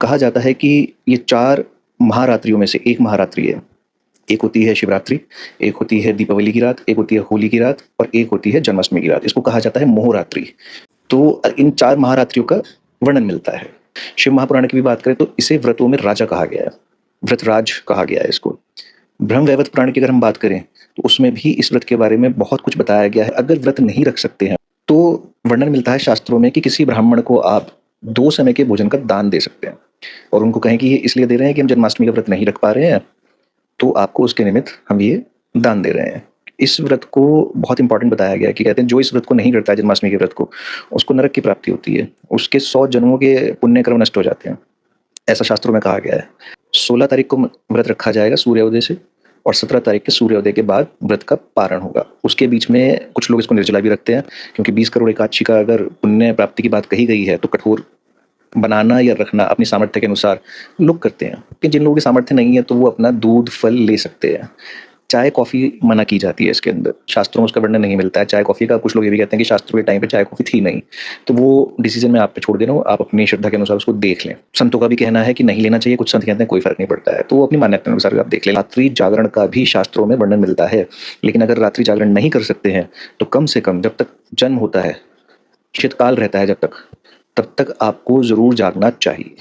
कहा जाता है कि ये 4 महारात्रियों में से एक महारात्रि है। एक होती है शिवरात्रि, एक होती है दीपावली की रात, एक होती है होली की रात और एक होती है जन्माष्टमी की रात। इसको कहा जाता है मोहरात्रि। तो इन 4 महारात्रियों का वर्णन मिलता है। शिव महापुराण की भी बात करें तो इसे व्रतों में राजा कहा गया है, व्रतराज कहा गया है इसको। ब्रह्मवैवर्त पुराण की अगर हम बात करें, तो उसमें भी इस व्रत के बारे में बहुत कुछ बताया गया है। अगर व्रत नहीं रख सकते हैं, तो वर्णन मिलता है शास्त्रों में कि किसी ब्राह्मण को आप 2 समय के भोजन का दान दे सकते हैं और उनको कहें कि ये इसलिए दे रहे हैं कि हम जन्माष्टमी का व्रत नहीं रख पा रहे हैं, तो आपको उसके निमित्त हम ये दान दे रहे हैं। इस व्रत को बहुत इंपॉर्टेंट बताया गया है कि कहते हैं जो इस व्रत को नहीं करता है, जन्माष्टमी के व्रत को, उसको नरक की प्राप्ति होती है। उसके 100 जन्मों के पुण्य कर्म नष्ट हो जाते हैं, ऐसा शास्त्रों में कहा गया है। 16 तारीख को व्रत रखा जाएगा सूर्योदय से और 17 तारीख के सूर्योदय के बाद व्रत का पारण होगा। उसके बीच में कुछ लोग इसको निर्जला भी रखते हैं, क्योंकि 20 करोड़ एकादशी का अगर पुण्य प्राप्ति की बात कही गई है, तो कठोर बनाना या रखना अपनी सामर्थ्य के अनुसार लोग करते हैं। कि जिन लोगों की सामर्थ्य नहीं है, तो वो अपना दूध फल ले सकते हैं। चाय कॉफ़ी मना की जाती है इसके अंदर, शास्त्रों में उसका वर्णन नहीं मिलता है चाय कॉफ़ी का। कुछ लोग ये भी कहते हैं कि शास्त्रों के टाइम पे चाय कॉफ़ी थी नहीं, तो वो डिसीजन मैं आप पे छोड़ दे रहा हूँ, आप अपनी श्रद्धा के अनुसार उसको देख लें। संतों का भी कहना है कि नहीं लेना चाहिए, कुछ संत कहते हैं कोई फर्क नहीं पड़ता है, तो वो अपनी मान्यता के अनुसार आप देख लें। रात्रि जागरण का भी शास्त्रों में वर्णन मिलता है, लेकिन अगर रात्रि जागरण नहीं कर सकते हैं, तो कम से कम जब तक जन्म होता है, शीतकाल रहता है जब तक, तब तक आपको ज़रूर जागना चाहिए।